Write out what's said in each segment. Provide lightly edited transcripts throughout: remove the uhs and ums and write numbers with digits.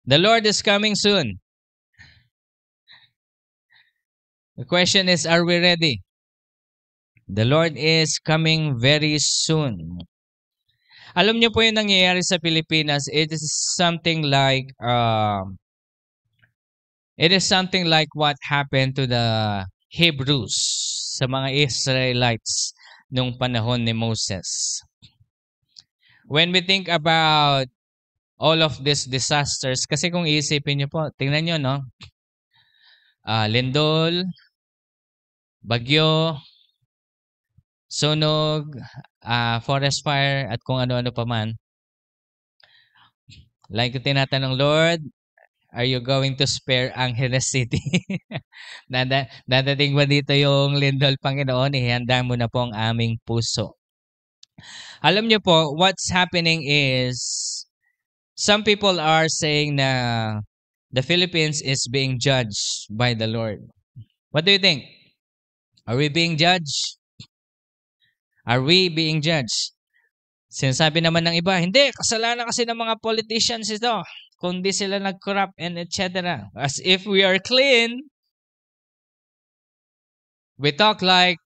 The Lord is coming soon. The question is, are we ready? The Lord is coming very soon. Alam niyo po yung nangyayari sa Pilipinas, it is something like what happened to the Hebrews, sa mga Israelites nung panahon ni Moses. When we think about all of these disasters, kasi kung iisipin niyo po, tingnan niyo, no? Lindol, bagyo, sunog, forest fire, at kung ano-ano pa man. Like tinatanong, Lord, are you going to spare Angeles City? Dadating ba dito yung lindol, Panginoon? Ihanda mo na po ang aming puso. Alam niyo po, what's happening is, some people are saying na the Philippines is being judged by the Lord. What do you think? Are we being judged? Are we being judged? Sinasabi naman ng iba, hindi, kasalanan kasi ng mga politicians ito, kundi sila nag-corrupt and etc. As if we are clean, we talk like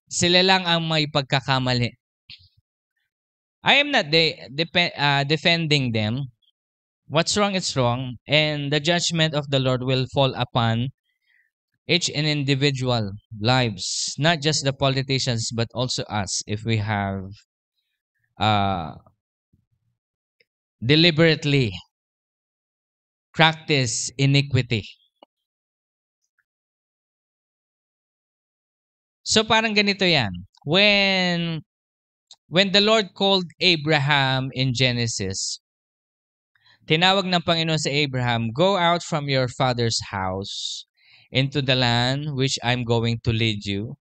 sila lang ang may pagkakamali. I am not defending them. What's wrong is wrong, and the judgment of the Lord will fall upon each and individual lives, not just the politicians, but also us, if we have deliberately practice iniquity. So parang ganito yan. When the Lord called Abraham in Genesis, tinawag ng Panginoon sa Abraham, go out from your father's house into the land which I'm going to lead you,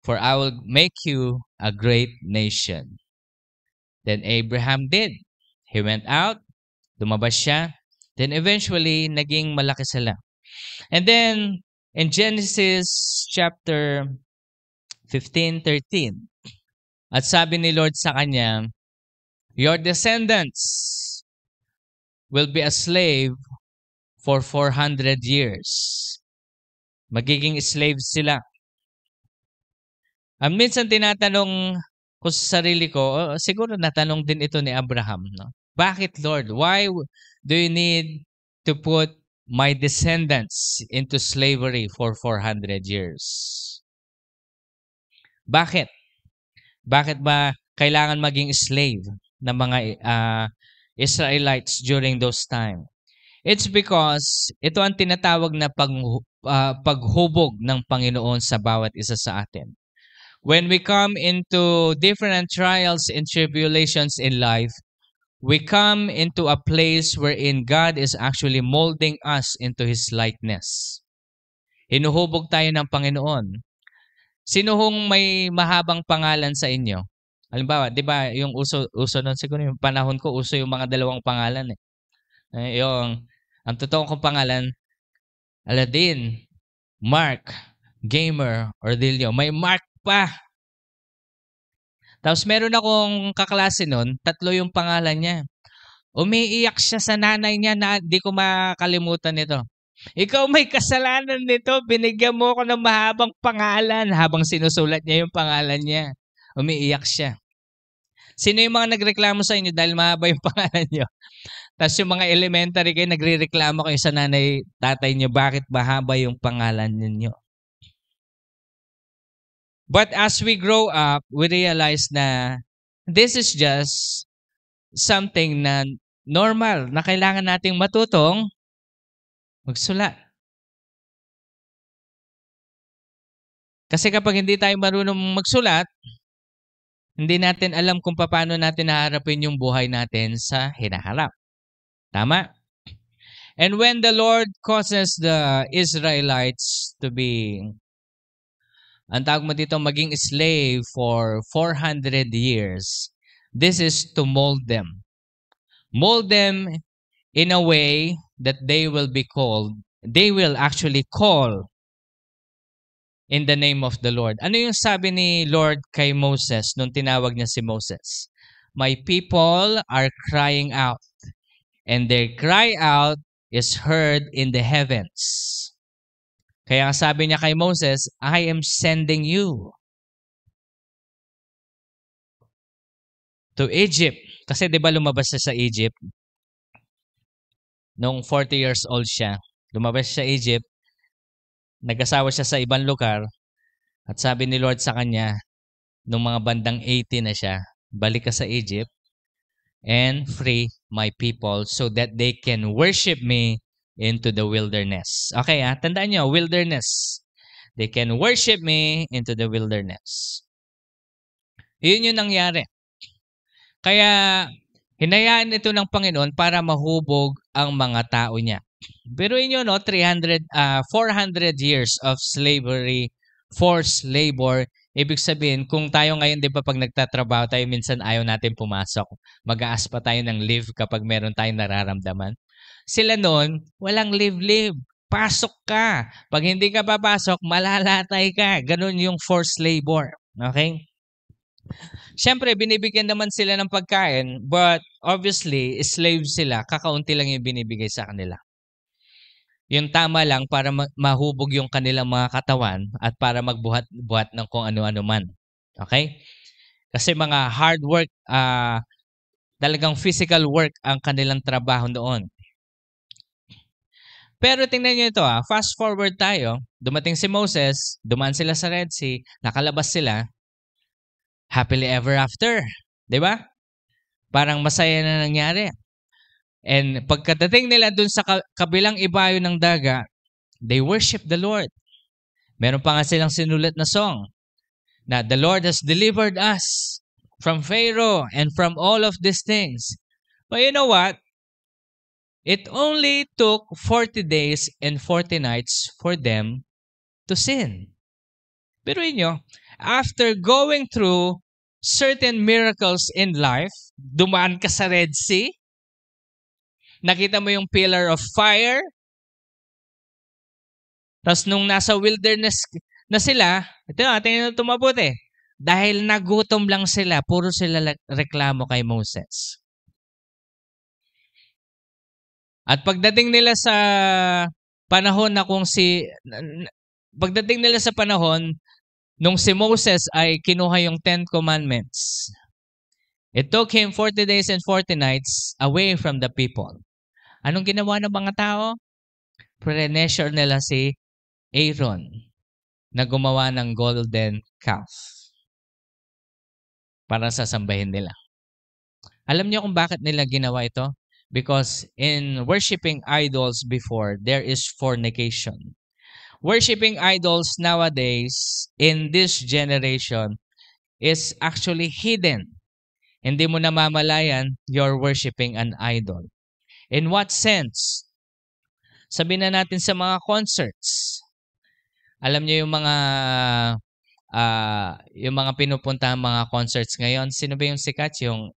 for I will make you a great nation. Then Abraham did. He went out, lumabas siya, then eventually naging malaki sila. And then in Genesis chapter 15:13, at sabi ni Lord sa kanya, your descendants will be a slave for 400 years. Magiging slaves sila. Minsan tinatanong ko sa sarili ko, siguro natanong din ito ni Abraham, no? Bakit, Lord? Why do you need to put my descendants into slavery for 400 years? Bakit? Bakit ba kailangan maging slave ng mga Israelites during those time? It's because ito ang tinatawag na paghubog ng Panginoon sa bawat isa sa atin. When we come into different trials and tribulations in life, we come into a place wherein God is actually molding us into His likeness. Hinuhubog tayo ng Panginoon. Sino hong may mahabang pangalan sa inyo? Halimbawa, di ba yung uso nun siguro, yung panahon ko, uso yung mga dalawang pangalan eh. Ang totoong kong pangalan, Aladin, Mark, Gamer, Ordilio. May Mark pa. Tapos meron akong kaklase nun, 3 yung pangalan niya. Umiiyak siya sa nanay niya na di ko makalimutan nito. Ikaw may kasalanan nito, binigyan mo ako ng mahabang pangalan. Habang sinusulat niya yung pangalan niya, umiiyak siya. Sino yung mga nagreklamo sa inyo dahil mahaba yung pangalan niyo? Tapos yung mga elementary kayo, nagre-reklamo kayo sa nanay, tatay niyo, bakit mahaba yung pangalan ninyo? But as we grow up, we realize na this is just something na normal, na kailangan nating matutong magsulat. Kasi kapag hindi tayo marunong magsulat, hindi natin alam kung paano natin haharapin yung buhay natin sa hinaharap. Tama? And when the Lord causes the Israelites to be, ang tawag mo dito, maging slave for 400 years, this is to mold them. Mold them in a way that they will actually call in the name of the Lord. Ano yung sabi ni Lord kay Moses nung tinawag niya si Moses? my people are crying out, and their cry out is heard in the heavens. Kaya sabi niya kay Moses, I am sending you to Egypt. Kasi 'di ba lumabas siya sa Egypt nung 40 years old siya. Lumabas siya sa Egypt, nag-asawa siya sa ibang lugar, at sabi ni Lord sa kanya, nung mga bandang 80 na siya, balik ka sa Egypt and free my people so that they can worship me into the wilderness. Okay, tandaan nyo, wilderness. They can worship me into the wilderness. Yun yung nangyari. Kaya, hinayaan ito ng Panginoon para mahubog ang mga tao niya. Pero inyo, 400 years of slavery, forced labor. Ibig sabihin, kung tayo ngayon, di ba, pag nagtatrabaho tayo, minsan ayaw natin pumasok. Mag-aas pa tayo ng leave kapag meron tayong nararamdaman. Sila noon, walang leave. Pasok ka. Pag hindi ka papasok, malalatay ka. Ganun yung forced labor. Okay? Siyempre, binibigyan naman sila ng pagkain, but obviously, slaves sila. Kakaunti lang yung binibigay sa kanila. Yung tama lang para mahubog yung kanilang mga katawan at para magbuhat-buhat ng kung ano-ano man. Okay? Kasi mga hard work, talagang physical work ang kanilang trabaho noon. Pero tingnan nyo ito, fast forward tayo. Dumating si Moses, dumaan sila sa Red Sea, nakalabas sila, happily ever after. Diba? Parang masaya na nangyari. And pagkadating nila dun sa kabilang ibayo ng dagat, they worship the Lord. Meron pa nga silang sinulat na song na the Lord has delivered us from Pharaoh and from all of these things. But you know what? It only took 40 days and 40 nights for them to sin. Pero inyo, after going through certain miracles in life, dumaan ka sa Red Sea, nakita mo yung pillar of fire. Tapos nung nasa wilderness na sila, tingnan ito mabuti. Dahil nagutom lang sila, puro sila reklamo kay Moses. At pagdating nila sa panahon na pagdating nila sa panahon nung si Moses ay kinuha yung 10 Commandments, it took him 40 days and 40 nights away from the people. Anong ginawa ng mga tao? Pre-measure nila si Aaron na gumawa ng golden calf para sasambahin nila. Alam niyo kung bakit nila ginawa ito? Because in worshiping idols before, there is fornication. Worshiping idols nowadays, in this generation, is actually hidden. Hindi mo namamalayan, you're worshiping an idol. In what sense? Sabihin na natin sa mga concerts. Alam niyo yung mga pinupuntahang mga concerts ngayon. Sino ba yung sikat? Yung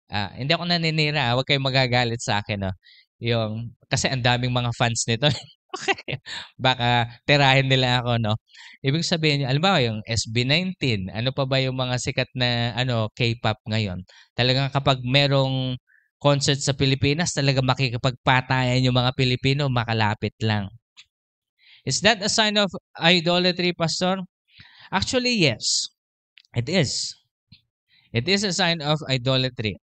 hindi ako naninira. Huwag kayong magagalit sa akin. No? Kasi ang daming mga fans nito. Okay. Baka tirahin nila ako. No? Ibig sabihin, alam ba yung SB19? Ano pa ba yung mga sikat na K-pop ngayon? Talagang kapag merong concert sa Pilipinas, talaga makikipagpatayan yung mga Pilipino, makalapit lang. Is that a sign of idolatry, Pastor? Actually, yes. It is. It is a sign of idolatry.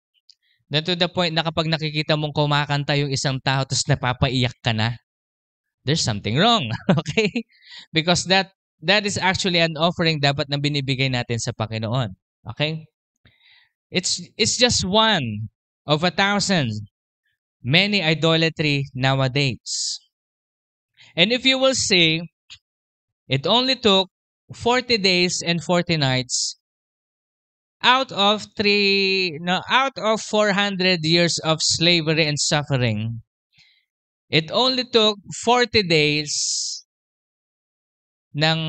Na to the point na kapag nakikita mong kumakanta yung isang tao tapos napapaiyak ka na, there's something wrong. Okay? Because that is actually an offering dapat na binibigay natin sa Panginoon. Okay? It's just one of 1,000. Many idolatry nowadays. And if you will see, it only took 40 days and 40 nights out of 400 years of slavery and suffering. It only took 40 days ng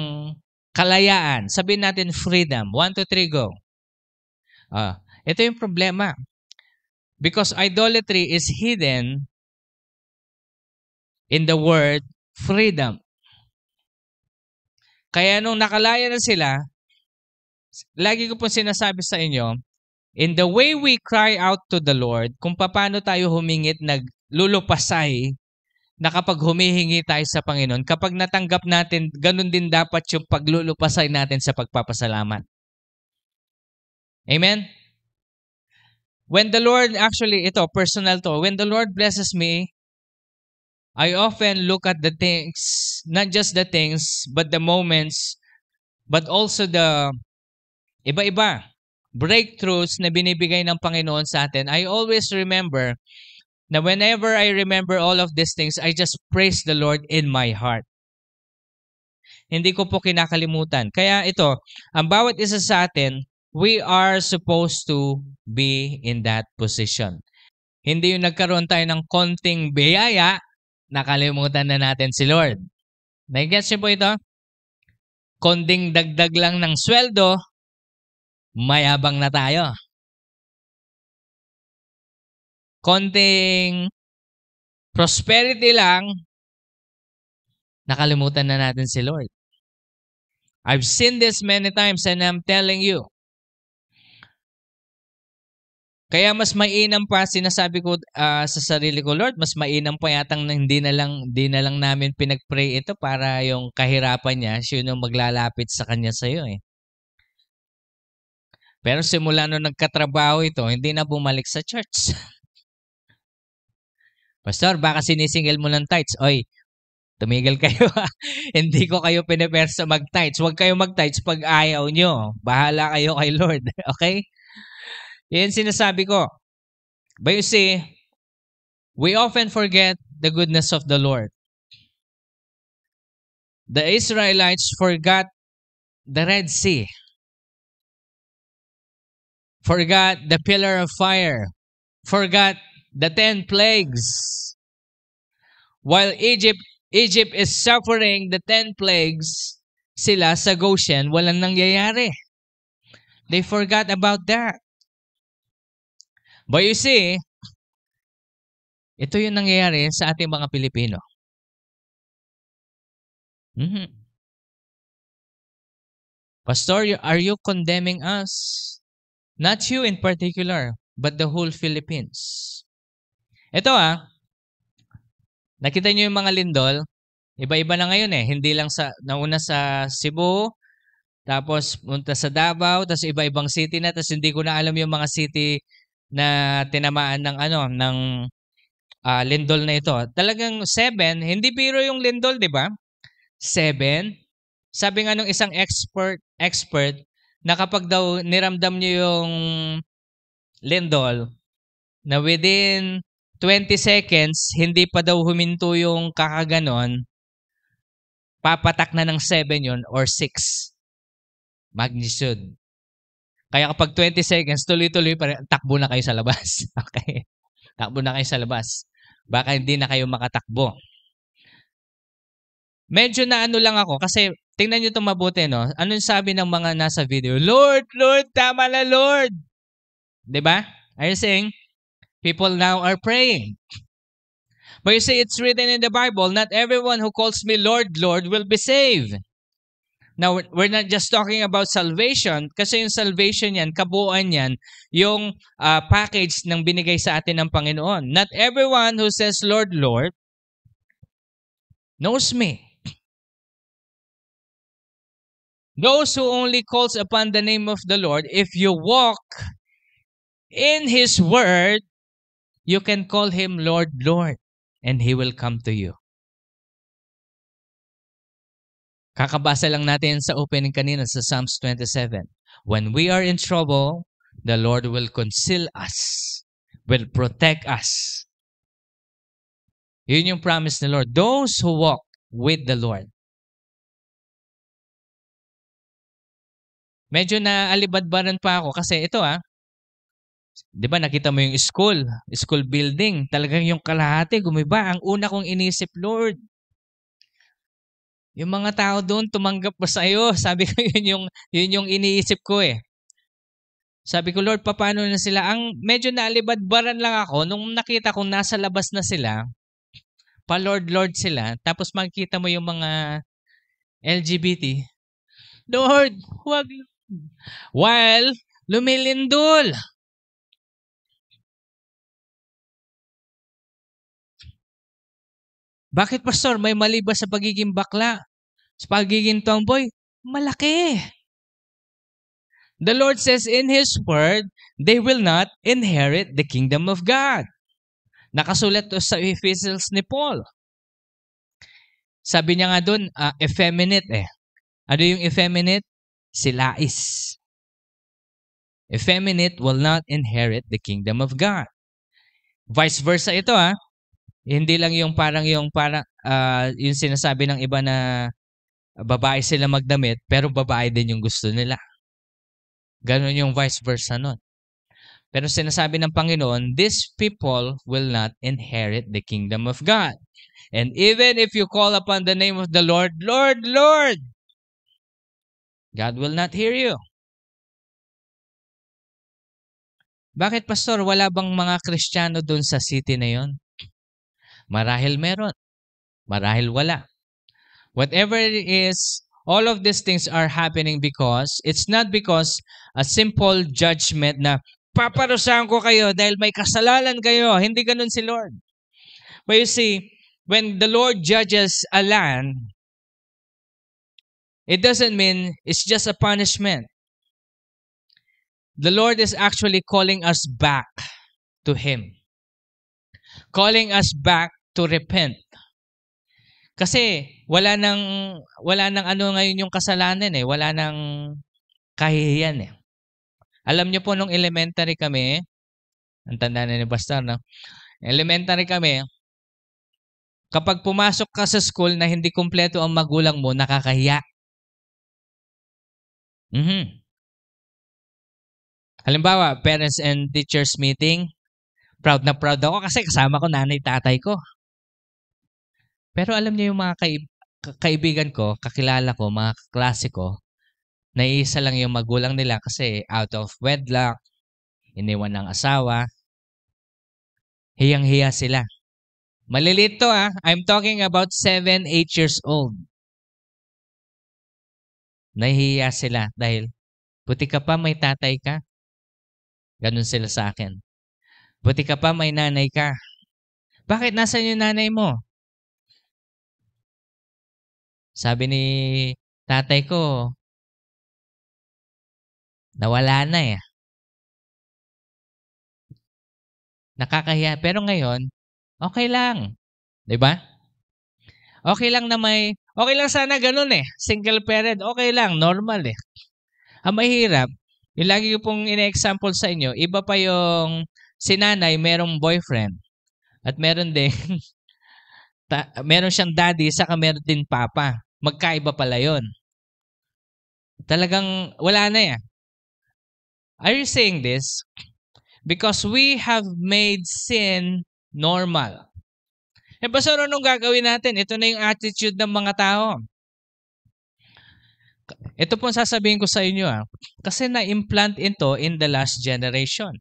kalayaan. Sabihin natin freedom. 1, 2, 3, go. Ito yung problema. Because idolatry is hidden in the word freedom. Kaya nung nakalaya na sila, lagi ko po sinasabi sa inyo, In the way we cry out to the Lord, kung paano tayo humingit, naglulupasay, na kapag humihingi tayo sa Panginoon, kapag natanggap natin, ganun din dapat yung paglulupasay natin sa pagpapasalamat. Amen? When the Lord, actually, ito, personal to, when the Lord blesses me, I often look at the things, not just the things, but the moments, but also the iba-iba breakthroughs na binibigay ng Panginoon sa atin. I always remember na whenever I remember all of these things, I just praise the Lord in my heart. Hindi ko po kinakalimutan. Kaya ito, ang bawat isa sa atin, we are supposed to be in that position. Hindi yung nagkaroon tayo ng konting biyaya, nakalimutan na natin si Lord. Nai-gets niyo po ito? Konting dagdag lang ng sweldo, mayabang na tayo. Konting prosperity lang, nakalimutan na natin si Lord. I've seen this many times and I'm telling you. Kaya mas mainam pa, sinasabi ko sa sarili ko, Lord, mas mainam pa yatang hindi na lang namin pinag-pray ito para yung kahirapan niya, siya yung maglalapit sa kanya sa iyo eh. Pero simula nung nagkatrabaho ito, hindi na bumalik sa church. Pastor, baka sinisingil mo ng tithes. Oy, tumigil kayo. Hindi ko kayo pinipersa mag-tithes. Huwag kayo mag-tithes pag ayaw nyo. Bahala kayo kay Lord. Okay? Yan sinasabi ko. But you see, we often forget the goodness of the Lord. The Israelites forgot the Red Sea. Forgot the pillar of fire. Forgot the 10 plagues. While Egypt is suffering the 10 plagues, sila sa Goshen, walang nangyayari. They forgot about that. But you see, ito yung nangyayari sa ating mga Pilipino. Pastor, are you condemning us? Not you in particular, but the whole Philippines. Ito nakita niyo yung mga lindol? Iba-iba na ngayon eh. Hindi lang nauna sa Cebu, tapos punta sa Davao, tapos iba-ibang city na, tapos hindi ko na alam yung mga city na tinamaan ng lindol na ito. Talagang 7, hindi biro yung lindol, di ba? 7. Sabi nga nung isang expert na kapag daw niramdam niyo yung lindol, na within 20 seconds, hindi pa daw huminto yung kakaganon, papatak na ng 7 yun or 6 magnitude. Kaya kapag 20 seconds, tuloy-tuloy pa rin, takbo na kayo sa labas. Okay? Takbo na kayo sa labas. Baka hindi na kayo makatakbo. Medyo na lang ako kasi tingnan nyo itong mabuti, no? Ano yung sabi ng mga nasa video? Lord, Lord, tama na, Lord! Diba? Are you saying? People now are praying. But you see, it's written in the Bible, not everyone who calls me Lord, Lord will be saved. Now, we're not just talking about salvation, kasi yung salvation yan, kabuuan yan, yung package ng binigay sa atin ng Panginoon. Not everyone who says, Lord, Lord, knows me. Those who only calls upon the name of the Lord, if you walk in His Word, you can call Him Lord, Lord, and He will come to you. Kakabasa lang natin sa opening kanina sa Psalms 27. When we are in trouble, the Lord will conceal us, will protect us. Yun yung promise ni Lord. Those who walk with the Lord. Medyo naalibadbaran pa ako kasi ito di ba nakita mo yung school building, talagang yung kalahati gumiba. Ang una kong inisip, Lord, yung mga tao doon tumanggap ba sa'yo? Sabi ko yun yung iniisip ko eh. Sabi ko, Lord, paano na sila? Ang medyo naalibadbaran lang ako nung nakita kong nasa labas na sila, pa-Lord sila, tapos makikita mo yung mga LGBT. Lord, huwag. While lumilindol. Bakit, pastor? May mali ba sa pagiging bakla? Sa pagiging tomboy? Malaki. The Lord says in His Word, they will not inherit the kingdom of God. Nakasulat to sa epistles ni Paul. Sabi niya nga doon, effeminate eh. Ano yung effeminate? Silais. Effeminate will not inherit the kingdom of God. Vice versa ito Hindi lang yung parang yung sinasabi ng iba na babae sila magdamit pero babae din yung gusto nila. Ganon yung vice versa nun. Pero sinasabi ng Panginoon, these people will not inherit the kingdom of God. And even if you call upon the name of the Lord, Lord, Lord, God will not hear you. Bakit, pastor? Wala bang mga Kristiyano doon sa city na yon? Marahil meron. Marahil wala. Whatever it is, all of these things are happening because it's not because a simple judgment na paparusahan ko kayo dahil may kasalanan kayo. Hindi ganun si Lord. But you see, when the Lord judges a land, it doesn't mean it's just a punishment. The Lord is actually calling us back to Him. Calling us back to repent. Kasi wala nang ano ngayon yung kasalanan eh. Wala nang kahihiyan eh. Alam niyo po nung elementary kami, ang tanda na ni Pastor, no? Elementary kami, kapag pumasok ka sa school na hindi kumpleto ang magulang mo, nakakahiya. Halimbawa, parents and teachers meeting, proud na proud ako kasi kasama ko nanay tatay ko. Pero alam niyo yung mga kaibigan ko, kakilala ko, mga kaklase ko, naiisa lang yung magulang nila kasi out of wedlock, iniwan ng asawa, hiyang-hiya sila. Maliliit to I'm talking about 7, 8 years old. Nahihiya sila dahil, buti ka pa may tatay ka. Ganun sila sa akin. Buti ka pa may nanay ka. Bakit nasan yung nanay mo? Sabi ni tatay ko, nawala na Nakakahiya. Pero ngayon, okay lang. 'Di ba? Okay lang sana ganun Single parent, okay lang, normal Ang mahirap, yung lagi ko pong ine-example sa inyo, iba pa yung si nanay merong boyfriend at meron din meron siyang daddy saka meron din papa. Magkaiba pala yon. Talagang wala na Are you saying this? Because we have made sin normal. Pastor, anong gagawin natin? Ito na yung attitude ng mga tao. Ito po sasabihin ko sa inyo kasi na-implant ito in the last generation.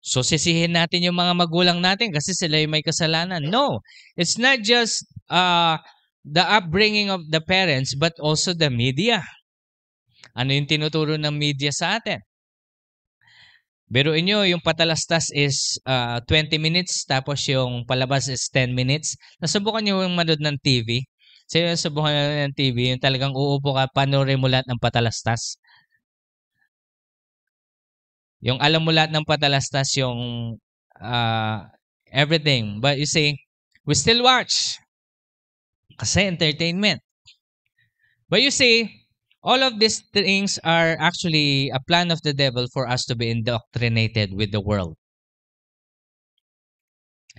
So sisihin natin yung mga magulang natin kasi sila yung may kasalanan. No, it's not just the upbringing of the parents but also the media. Ano yung tinuturo ng media sa atin? Biruin nyo, yung patalastas is 20 minutes tapos yung palabas is 10 minutes. Nasubukan nyo yung manood ng TV? Sino yung subukan nyo ng TV? Yung talagang uupo ka, panoorin mo lahat ng patalastas. Yung alam mo lahat ng patalastas, yung everything. But you see, we still watch. Kasi entertainment. But you see, all of these things are actually a plan of the devil for us to be indoctrinated with the world.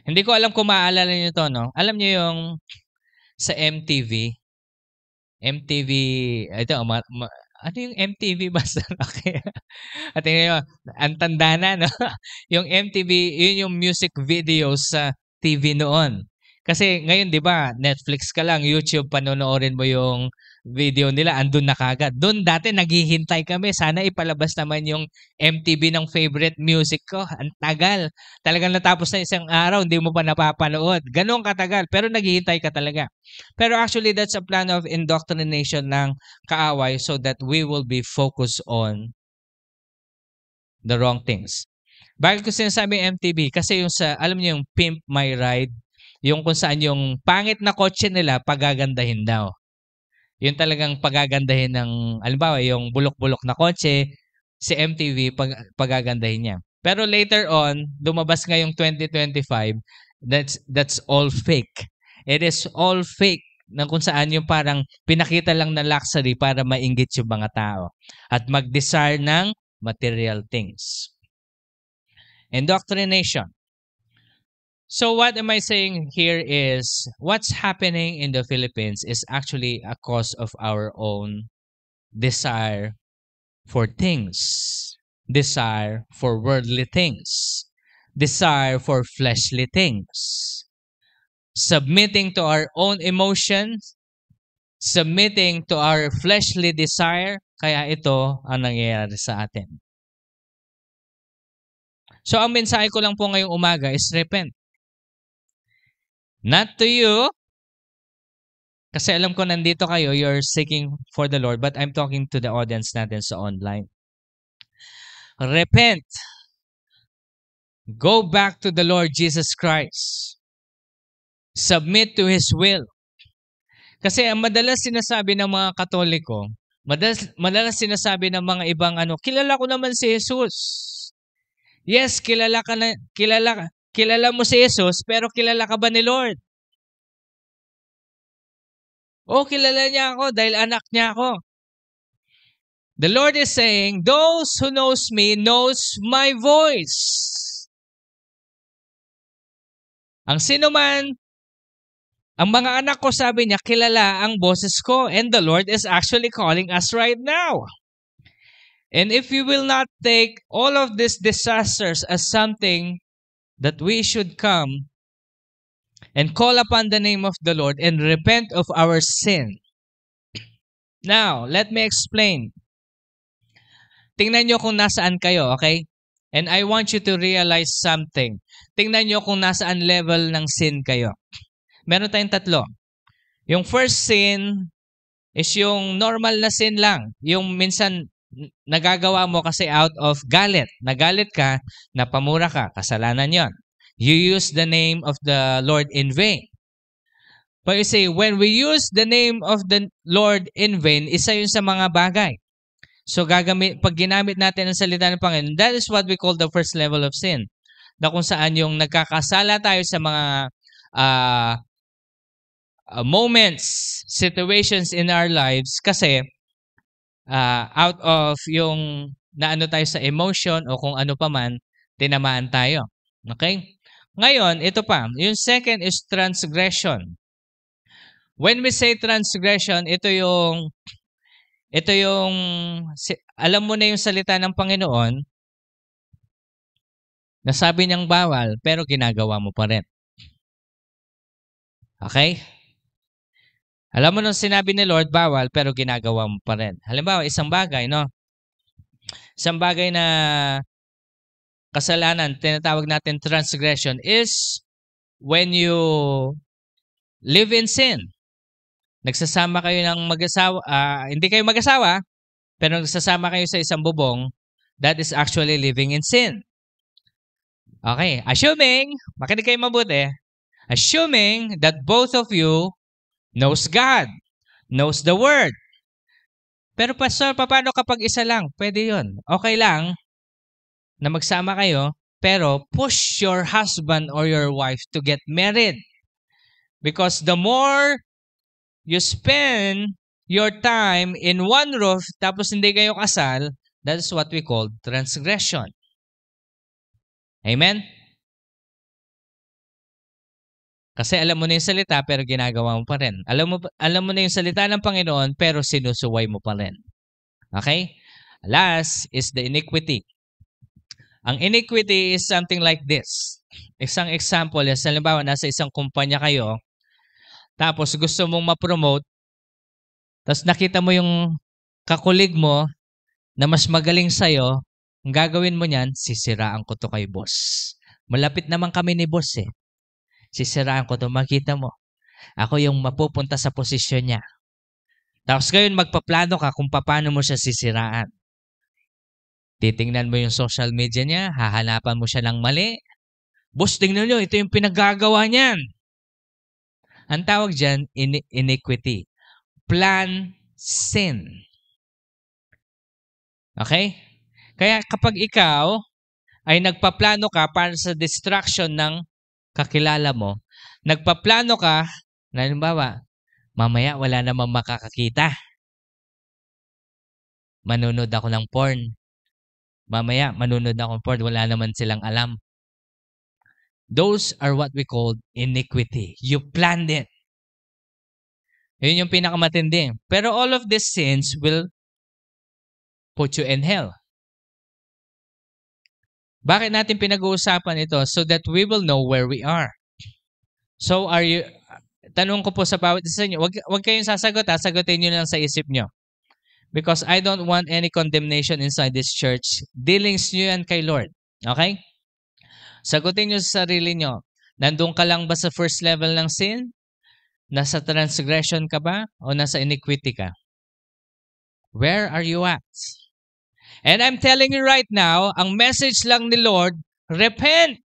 Hindi ko alam kung maaalala niyo to, no? Alam niyo yung sa MTV? MTV, ito, ano yung MTV basta? Okay. At ngayon, ang tanda na, no? Yung MTV, yun yung music videos sa TV noon. Kasi ngayon, di ba, Netflix ka lang, YouTube, panonoorin mo yung video nila, andun na kagad. Doon dati, naghihintay kami. Sana ipalabas naman yung MTV ng favorite music ko. Ang tagal. Talagang natapos na isang araw, hindi mo pa napapanood. Ganon katagal, pero naghihintay ka talaga. Pero actually, that's a plan of indoctrination ng kaaway so that we will be focused on the wrong things. Bakit ko sinasabi MTV? Kasi yung alam niyo yung Pimp My Ride, Yung kung saan yung pangit na kotse nila, pagagandahin daw. Yung talagang pagagandahin ng, alimbawa, yung bulok-bulok na kotse, si MTV, pagagandahin niya. Pero later on, lumabas ngayong 2025, that's all fake. It is all fake na kung saan yung parang pinakita lang na luxury para mainggit yung mga tao at mag-desire ng material things. Indoctrination. So what am I saying here is what's happening in the Philippines is actually a cause of our own desire for things, desire for worldly things, desire for fleshly things, submitting to our own emotions, submitting to our fleshly desire, kaya ito ang nangyayari sa atin. So ang mensahe ko lang po ngayong umaga is repent. Not to you, kasi alam ko nandito kayo, you're seeking for the Lord, but I'm talking to the audience natin sa online. Repent. Go back to the Lord Jesus Christ. Submit to His will. Kasi ang madalas sinasabi ng mga Katoliko, madalas sinasabi ng mga ibang kilala ko naman si Jesus. Yes, kilala mo si Jesus, pero kilala ka ba ni Lord? O, kilala niya ako dahil anak niya ako. The Lord is saying, those who knows me knows my voice. Ang sino man, ang mga anak ko, sabi niya, kilala ang boses ko. And the Lord is actually calling us right now. And if you will not take all of these disasters as something that we should come and call upon the name of the Lord and repent of our sin. Now, let me explain. Tingnan nyo kung nasaan kayo, okay? And I want you to realize something. Tingnan nyo kung nasaan level ng sin kayo. Meron tayong tatlo. Yung first sin is yung normal na sin lang. Yung minsan nagagawa mo kasi out of galit. Nagalit ka, napamura ka, kasalanan yon. You use the name of the Lord in vain. But you say, when we use the name of the Lord in vain, isa yun sa mga bagay. So pag ginamit natin ang salita ng Panginoon, that is what we call the first level of sin. Na kung saan yung nagkakasala tayo sa mga moments, situations in our lives kasi out of yung naano tayo sa emotion o kung ano pa man, tinamaan tayo. Okay? Ngayon, ito pa. Yung second is transgression. When we say transgression, ito yung alam mo na yung salita ng Panginoon na sabi niyang bawal, pero ginagawa mo pa rin. Okay? Alam mo nung sinabi ni Lord, bawal, pero ginagawa mo pa rin. Halimbawa, isang bagay, no? Isang bagay na kasalanan, tinatawag natin transgression, is when you live in sin. Nagsasama kayo ng mag-asawa, hindi kayo mag-asawa, pero nagsasama kayo sa isang bubong, that is actually living in sin. Okay, assuming, makinig kayo mabuti, assuming that both of you knows God, knows the Word. Pero pastor, paano kapag isa lang? Pwede yun. Okay lang na magsama kayo, pero push your husband or your wife to get married. Because the more you spend your time in one roof, tapos hindi kayo kasal, that is what we call transgression. Amen? Kasi alam mo na yung salita, pero ginagawa mo pa rin. Alam mo na yung salita ng Panginoon, pero sinusuway mo pa rin. Okay? Last is the iniquity. Ang iniquity is something like this. Isang example, halimbawa, nasa isang kumpanya kayo, tapos gusto mong ma-promote, tapos nakita mo yung kakulig mo na mas magaling sa'yo, ang gagawin mo niyan, sisiraan ko to kay boss. Malapit naman kami ni boss eh. Sisiraan ko to, makita mo. Ako yung mapupunta sa posisyon niya. Tapos ngayon magpaplano ka kung paano mo siya sisiraan. Titingnan mo yung social media niya, hahanapan mo siya ng mali. Boss, tingnan nyo, ito yung pinagagawa niyan. Ang tawag dyan, iniquity. Plan sin. Okay? Kaya kapag ikaw ay nagpaplano ka para sa destruction ng kakilala mo, nagpaplano ka, na halimbawa, mamaya wala namang makakakita. Manunod ako ng porn. Mamaya, manunod ako ng porn. Wala naman silang alam. Those are what we call iniquity. You planned it. Yun yung pinakamatindi. Pero all of these sins will put you in hell. Bakit natin pinag-uusapan ito? So that we will know where we are. So are you... Tanong ko po sa bawat isa nyo, wag kayong sasagot, sagutin nyo lang sa isip nyo. Because I don't want any condemnation inside this church. Dealings nyo yan kay Lord. Okay? Sagutin nyo sa sarili nyo. Nandun ka lang ba sa first level ng sin? Nasa transgression ka ba? O nasa iniquity ka? Where are you at? And I'm telling you right now, ang message lang ni Lord, repent!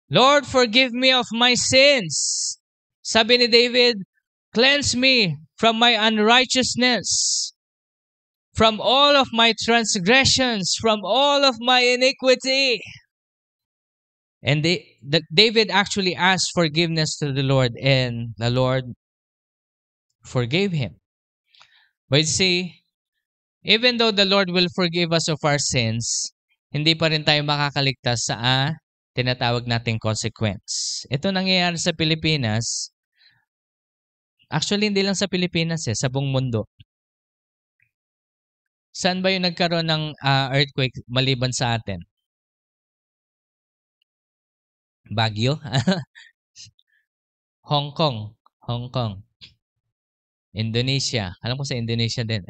Lord, forgive me of my sins. Sabi ni David, cleanse me from my unrighteousness, from all of my transgressions, from all of my iniquity. And David actually asked forgiveness to the Lord, and the Lord forgave him. But see, even though the Lord will forgive us of our sins, hindi pa rin tayo makakaligtas sa tinatawag nating consequence. Ito nangyayari sa Pilipinas. Actually, hindi lang sa Pilipinas sa buong mundo. Saan ba yung nagkaroon ng earthquake maliban sa atin? Baguio? Hong Kong. Indonesia. Alam ko sa Indonesia din.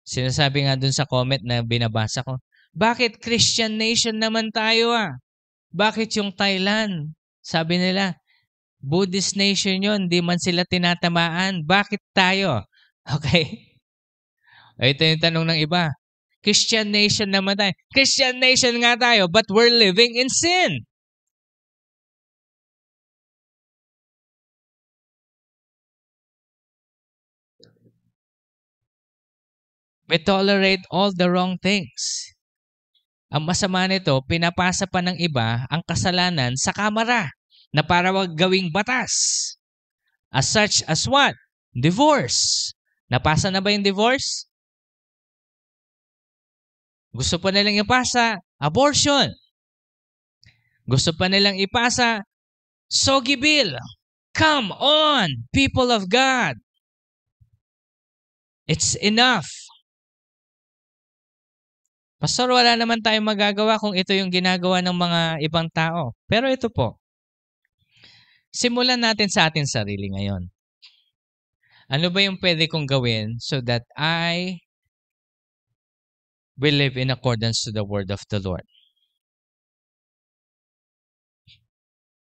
Sinasabi nga dun sa comment na binabasa ko, bakit Christian nation naman tayo Bakit yung Thailand? Sabi nila, Buddhist nation yun, di man sila tinatamaan. Bakit tayo? Okay? Ito yung tanong ng iba. Christian nation naman tayo. Christian nation nga tayo, but we're living in sin. We tolerate all the wrong things. Ang masama nito, pinapasa pa ng iba ang kasalanan sa kamara na para wag gawing batas. As such as what? Divorce. Napasa na ba yung divorce? Gusto pa nilang ipasa, abortion. Gusto pa nilang ipasa, Sogi Bill. Come on, people of God. It's enough. Pastor, wala naman tayong magagawa kung ito yung ginagawa ng mga ibang tao. Pero ito po, simulan natin sa ating sarili ngayon. Ano ba yung pwede kong gawin so that I will live in accordance to the word of the Lord?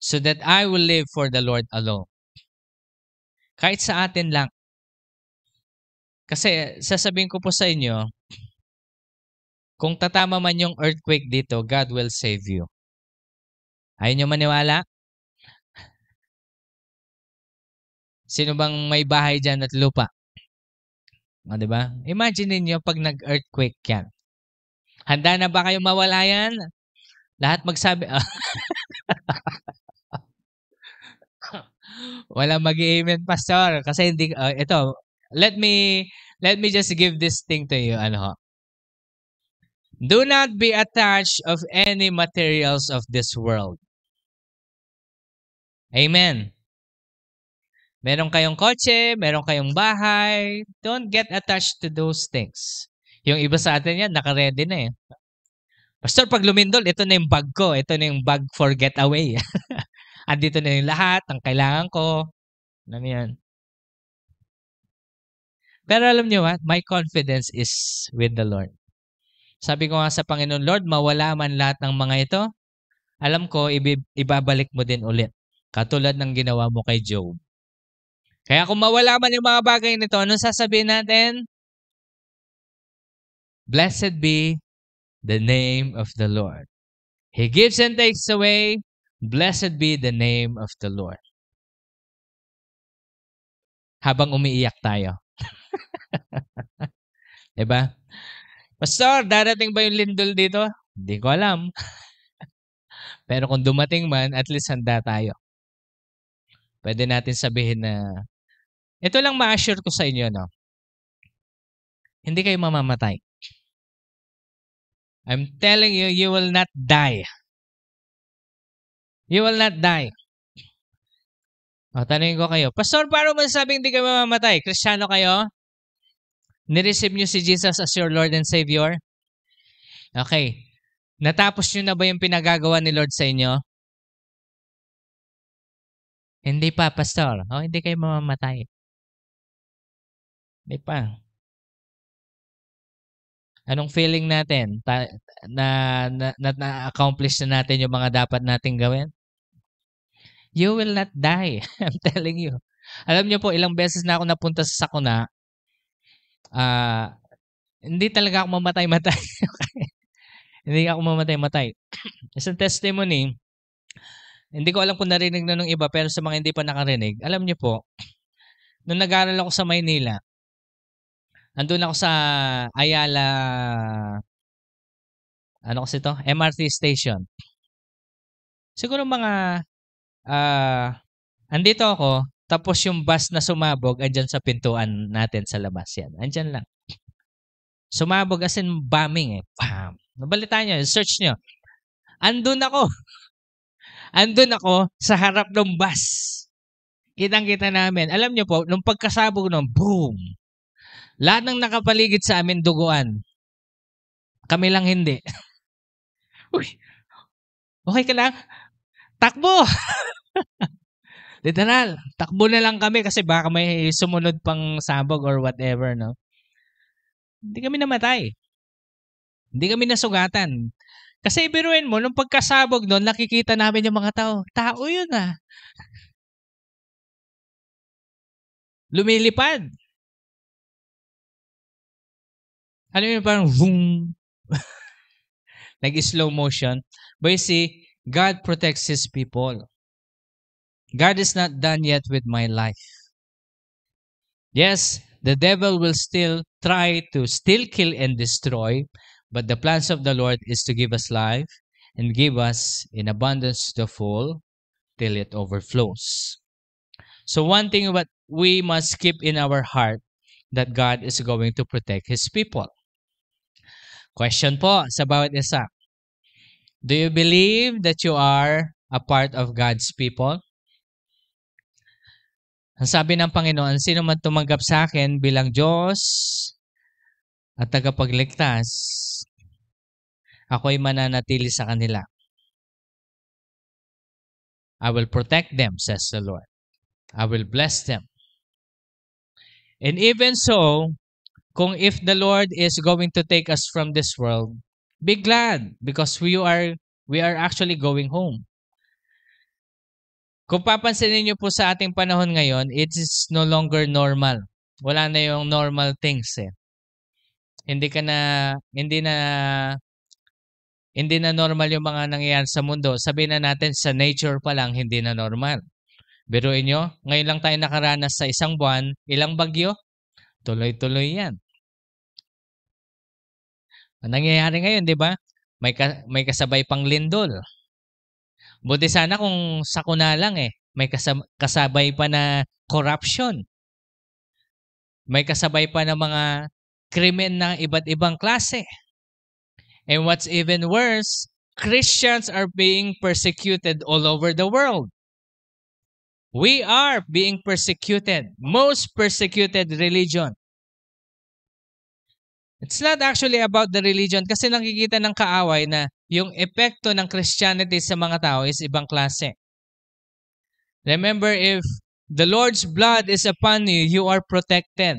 So that I will live for the Lord alone. Kahit sa atin lang. Kasi sasabihin ko po sa inyo, kung tatama man yung earthquake dito, God will save you. Ayaw nyo maniwala? Sino bang may bahay dyan at lupa? Diba? Imagine niyo pag nag-earthquake yan. Handa na ba kayo mawala yan? Lahat magsabi, wala mag-amen, pastor. Kasi hindi, ito, let me just give this thing to you. Do not be attached of any materials of this world. Amen. Meron kayong kotse, meron kayong bahay. Don't get attached to those things. Yung iba sa atin yan, naka-ready na Pastor, pag lumindol, ito na yung bag ko. Ito na yung bag for getaway. Andito na yung lahat, ang kailangan ko. Ano yan? Pero alam niyo what? My confidence is with the Lord. Sabi ko nga sa Panginoon, Lord, mawala man lahat ng mga ito, alam ko, ibabalik mo din ulit. Katulad ng ginawa mo kay Job. Kaya kung mawala man yung mga bagay nito, anong sasabihin natin? Blessed be the name of the Lord. He gives and takes away. Blessed be the name of the Lord. Habang umiiyak tayo. Diba? Pastor, darating ba yung lindol dito? Hindi ko alam. Pero kung dumating man, at least handa tayo. Pwede natin sabihin na, ito lang ma-assure ko sa inyo, no? Hindi kayo mamamatay. I'm telling you, you will not die. You will not die. O, tanungin ko kayo, Pastor, paano mo sabing hindi kayo mamamatay? Kristiyano kayo? Nireceive niyo si Jesus as your Lord and Savior? Okay. Natapos niyo na ba yung pinagagawa ni Lord sa inyo? Hindi pa, Pastor. O, hindi kayo mamamatay. Hindi pa. Anong feeling natin? Na-accomplish na natin yung mga dapat nating gawin? You will not die. I'm telling you. Alam niyo po, ilang beses na ako napunta sa sakuna. Hindi talaga ako mamatay-matay. Hindi ako mamatay-matay. Isang testimony, hindi ko alam kung narinig na ng iba, pero sa mga hindi pa nakarinig, alam niyo po, nung nag-aaral ako sa Maynila, andun ako sa Ayala, ano kasi ito? MRT station. Siguro mga, andito ako, tapos yung bus na sumabog, andyan sa pintuan natin sa labas yan. Andyan lang. Sumabog as in bombing eh. Bam! Nabalitaan nyo, search nyo. Andun ako sa harap ng bus. Kitang-kita namin. Alam nyo po, nung pagkasabog nun, boom! Lahat ng nakapaligid sa amin duguan. Kami lang hindi. Uy! Okay ka lang? Takbo! Literal, takbo na lang kami kasi baka may sumunod pang sabog or whatever, no? Hindi kami namatay. Hindi kami nasugatan. Kasi ibiruin mo, nung pagkasabog nun, nakikita namin yung mga tao. Tao yun ah. Lumilipad. Alam mo parang boom. Nag-slow motion. But you see, God protects His people. God is not done yet with my life. Yes, the devil will still try to steal, kill, and destroy. But the plans of the Lord is to give us life and give us in abundance the full till it overflows. So one thing what we must keep in our heart that God is going to protect His people. Question po sa bawat isa. Do you believe that you are a part of God's people? Ang sabi ng Panginoon, sino man tumanggap sa akin bilang Diyos at tagapagligtas, ako'y mananatili sa kanila. I will protect them, says the Lord. I will bless them. And even so, kung if the Lord is going to take us from this world, be glad because we are actually going home. Kung papansinin niyo po sa ating panahon ngayon, it is no longer normal. Wala na yung normal things eh. Hindi na normal yung mga nangyayari sa mundo. Sabihin na natin sa nature pa lang hindi na normal. Biruin nyo, ngayon lang tayo nakaranas sa isang buwan, ilang bagyo? Tuloy-tuloy yan. Ang nangyayari ngayon, di ba? May kasabay pang lindol. Buti sana kung sakuna lang eh. May kasabay pa na corruption. May kasabay pa na mga krimen ng iba't ibang klase. And what's even worse, Christians are being persecuted all over the world. We are being persecuted. Most persecuted religion. It's not actually about the religion kasi nakikita ng kaaway na yung epekto ng Christianity sa mga tao is ibang klase. Remember, if the Lord's blood is upon you, you are protected.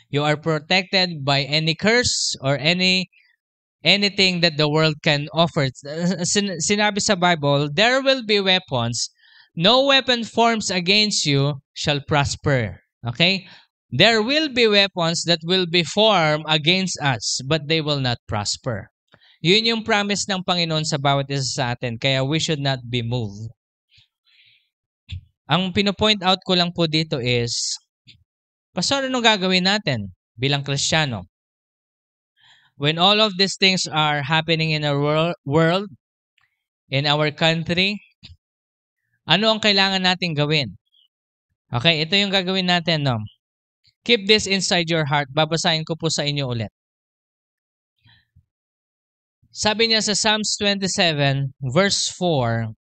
You are protected by any curse or anything that the world can offer. Sinabi sa Bible, there will be weapons. No weapon forms against you shall prosper. Okay? There will be weapons that will be formed against us, but they will not prosper. Yun yung promise ng Panginoon sa bawat isa sa atin. Kaya we should not be moved. Ang pinopoint out ko lang po dito is, Pastor, anong gagawin natin bilang Kristiyano? When all of these things are happening in our world, in our country, ano ang kailangan natin gawin? Okay, ito yung gagawin natin, no? Keep this inside your heart. Babasahin ko po sa inyo ulit. Sabi niya sa Psalms 27, verse 4,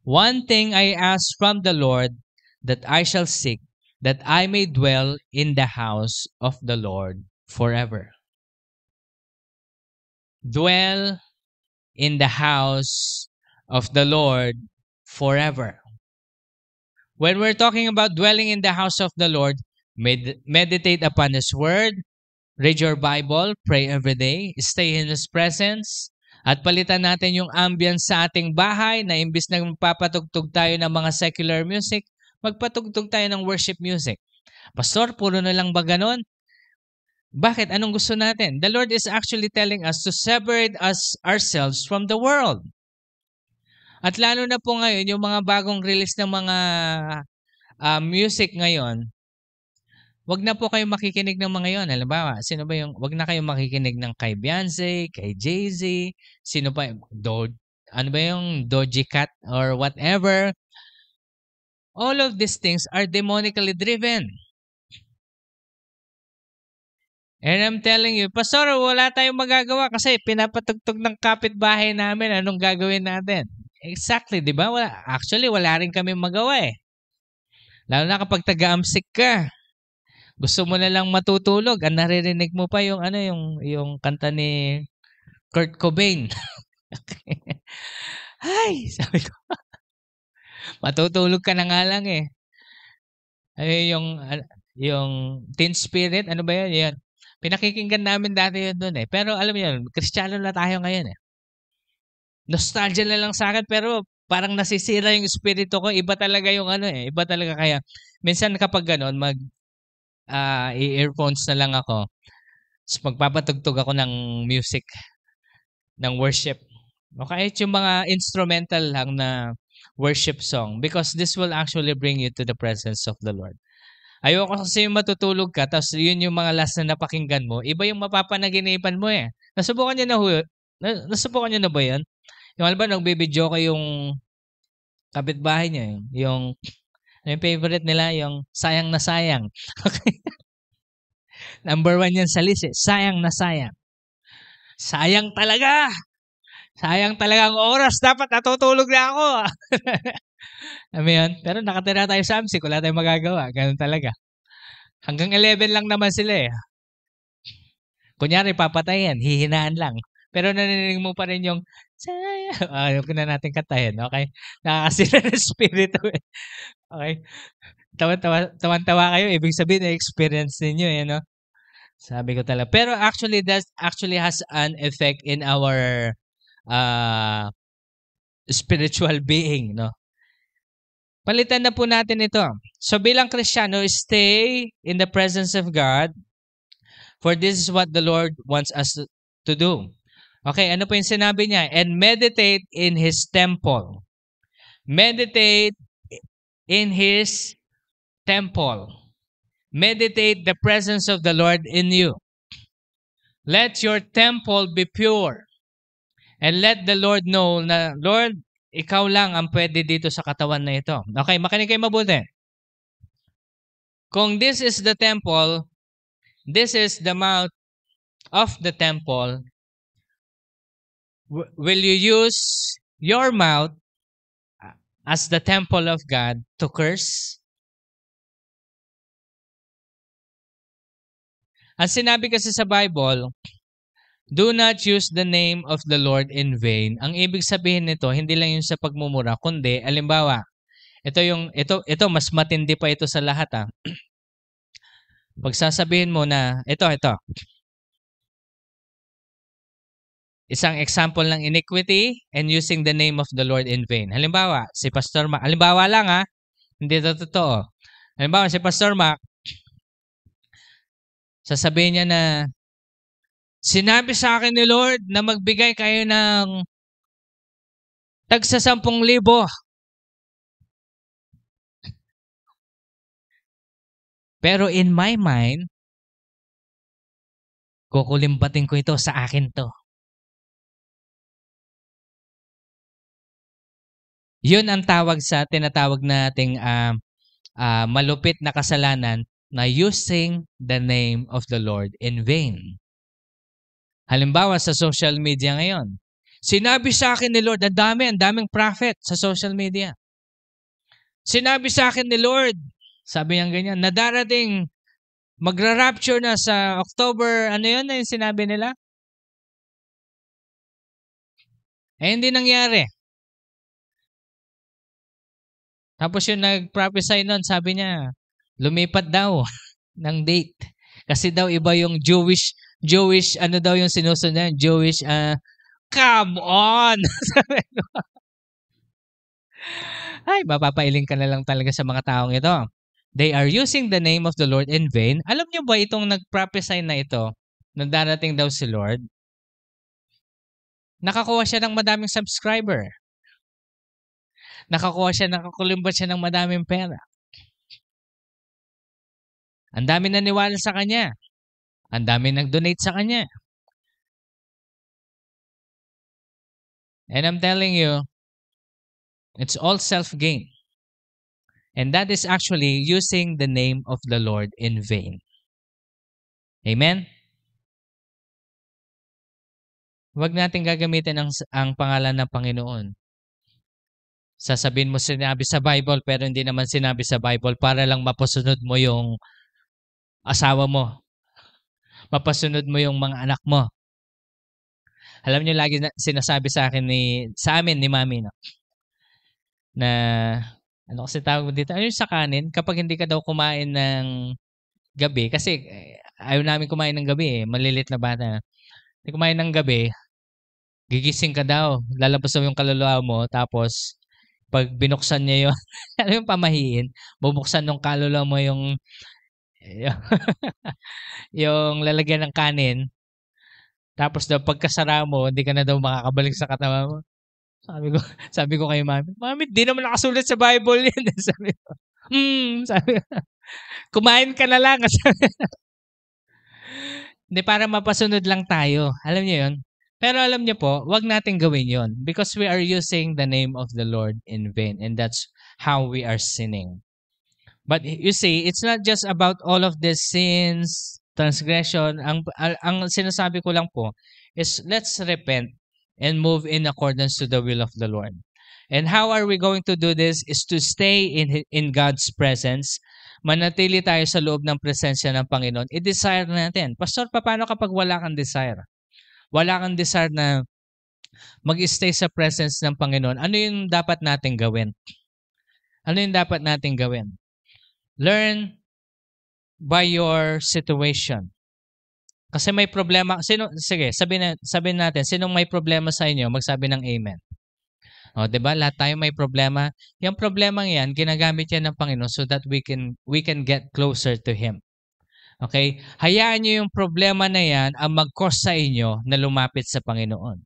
One thing I ask from the Lord that I shall seek, that I may dwell in the house of the Lord forever. Dwell in the house of the Lord forever. When we're talking about dwelling in the house of the Lord, meditate upon His Word, read your Bible, pray every day, stay in His presence, at palitan natin yung ambience sa ating bahay na imbis na magpapatugtog tayo ng mga secular music, magpatugtog tayo ng worship music. Pastor, puro na lang ba ganon? Bakit? Anong gusto natin? The Lord is actually telling us to separate ourselves from the world. At lalo na po ngayon, yung mga bagong release ng mga music ngayon, wag na po kayo makikinig ng mga yon. Halimbawa, sino ba yung, wag na kayo makikinig ng kay Beyonce, kay Jay-Z, sino pa, ano ba yung Doja Cat or whatever. All of these things are demonically driven. And I'm telling you, Pastor, wala tayong magagawa kasi pinapatugtog ng kapitbahay namin. Anong gagawin natin? Exactly, di ba? Actually, wala rin kami magawa eh. Lalo na kapag taga-amsik ka. Gusto mo na lang matutulog, ang naririnig mo pa yung yung kanta ni Kurt Cobain. Ay, sabi ko. Matutulog ka na nga lang eh. Ay, yung Teen Spirit, ano ba yun? Yan. Pinakikinggan namin dati yun doon eh. Pero alam mo yun, Kristiyano na tayo ngayon eh. Nostalgia na lang sa akin pero parang nasisira yung espiritu ko. Iba talaga yung iba talaga. Kaya minsan kapag gano'n, earphones na lang ako. So, magpapatugtog ako ng music, ng worship. Okay, yung mga instrumental lang na worship song because this will actually bring you to the presence of the Lord. Ayoko kasi yung matutulog ka tapos yun yung mga last na napakinggan mo. Iba yung mapapanaginipan mo eh. Nasubukan nyo na ba yan? Yung alam ba, nagbibidyo ko yung kapitbahay niya. Yung favorite nila, yung sayang na sayang. Okay. Number 1 yan sa list eh. Sayang na sayang. Sayang talaga. Sayang talaga ang oras. Dapat natutulog na ako. Alam mo yun? Pero nakatira tayo sa AMSIC. Wala tayong magagawa. Ganun talaga. Hanggang 11 lang naman sila eh. Kunyari, papatayin. Hihinaan lang. Pero naninig mo pa rin yung ayaw ko na natin katayin. Okay? Nakakasira ng spirito eh. Okay? Tawan-tawa kayo. Ibig sabihin, na-experience ninyo eh. No? Sabi ko talaga. Pero actually, that actually has an effect in our spiritual being, no? Palitan na po natin ito. So bilang Kristiyano, stay in the presence of God, for this is what the Lord wants us to do. Okay, ano po yung sinabi niya? And meditate in His temple. Meditate in His temple. Meditate the presence of the Lord in you. Let your temple be pure. And let the Lord know na, Lord, ikaw lang ang pwede dito sa katawan na ito. Okay, makinig kayo mabuti. Kung this is the temple, this is the mouth of the temple, will you use your mouth as the temple of God to curse? Ang sinabi kasi sa Bible, do not use the name of the Lord in vain. Ang ibig sabihin nito, hindi lang yun sa pagmumura, kundi, alimbawa, ito mas matindi pa ito sa lahat. Pag sasabihin mo na, ito. Isang example ng iniquity and using the name of the Lord in vain. Halimbawa, si Pastor Mac, halimbawa lang hindi ito totoo. Halimbawa, si Pastor Mac, sasabihin niya na, Sinabi sa akin ni Lord na magbigay kayo ng tagsa 10,000. Pero in my mind, kukulimbatin ko ito sa akin to. Yun ang tawag sa tinatawag nating malupit na kasalanan na using the name of the Lord in vain. Halimbawa sa social media ngayon, sinabi sa akin ni Lord, ang daming prophet sa social media. Sinabi sa akin ni Lord, sabi niya ganyan, na darating, magra-rapture na sa October, ano yun na yung sinabi nila? Hindi nangyari. Tapos yung nag-prophesy nun, sabi niya, lumipat daw ng date. Kasi daw iba yung Jewish, ano daw yung sinusunod niya, Jewish, come on! Ay, mapapailing ka na lang talaga sa mga taong ito. They are using the name of the Lord in vain. Alam niyo ba itong nag-prophesy na ito, na darating daw si Lord, nakakuha siya ng madaming subscriber. Nakakulimbat siya ng madaming pera. Ang dami naniwala sa kanya. Ang dami nag-donate sa kanya. And I'm telling you, it's all self-gain. And that is actually using the name of the Lord in vain. Amen? Huwag natin gagamitin ang pangalan ng Panginoon. Sasabihin mo sinabi sa Bible pero hindi naman sinabi sa Bible para lang mapasunod mo yung asawa mo. Mapasunod mo yung mga anak mo. Alam niyo, lagi sinasabi sa amin ni Mami, no? Na, ano kasi tawag dito? Ano yung sa kanin? Kapag hindi ka daw kumain ng gabi, kasi ayaw namin kumain ng gabi malilit na bata. Hindi kumain ng gabi, gigising ka daw. Lalabas daw yung kaluluwa mo, tapos pag binuksan niya yung, ano yung pamahiin, bubuksan ng kaluluwa mo yung yung lalagyan ng kanin. Tapos daw pagkasara mo, hindi ka na daw makakabalik sa katawan mo. Sabi ko kay Mami, Mami, di naman nakasulat sa Bible yan. Sabi ko, sabi ko, kumain ka na lang. Hindi, para mapasunod lang tayo. Alam niyo yun? Pero alam niyo po, wag natin gawin yun because we are using the name of the Lord in vain, and that's how we are sinning. But you see, it's not just about all of the sins, transgression. Ang sinasabi ko lang po is let's repent and move in accordance to the will of the Lord. And how are we going to do this is to stay in God's presence. Manatili tayo sa loob ng presensya ng Panginoon. I-desire natin. Pastor, paano kapag wala kang desire? Wala kang desire na mag-stay sa presence ng Panginoon. Ano yung dapat natin gawin? Ano yung dapat natin gawin? Learn by your situation. Kasi may problema. Sige, sabihin natin, sinong may problema sa inyo, magsabi ng amen. O, 'di ba? Lahat tayo may problema. Yung problemang 'yan, ginagamit 'yan ng Panginoon so that we can get closer to Him. Okay? Hayaan niyo yung problema na 'yan ang mag-cause sa inyo na lumapit sa Panginoon.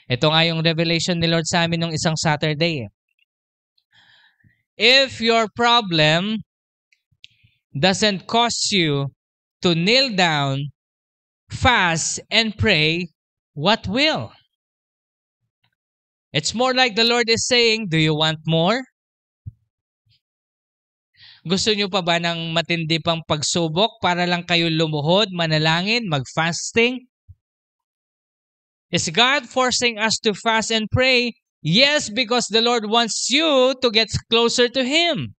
Ito nga yung revelation ni Lord sa amin nung isang Saturday. If your problem doesn't cause you to kneel down, fast, and pray, what will? It's more like the Lord is saying, do you want more? Gusto nyo pa ba ng matindi pang pagsubok para lang kayo lumuhod, manalangin, mag-fasting? Is God forcing us to fast and pray? Yes, because the Lord wants you to get closer to Him.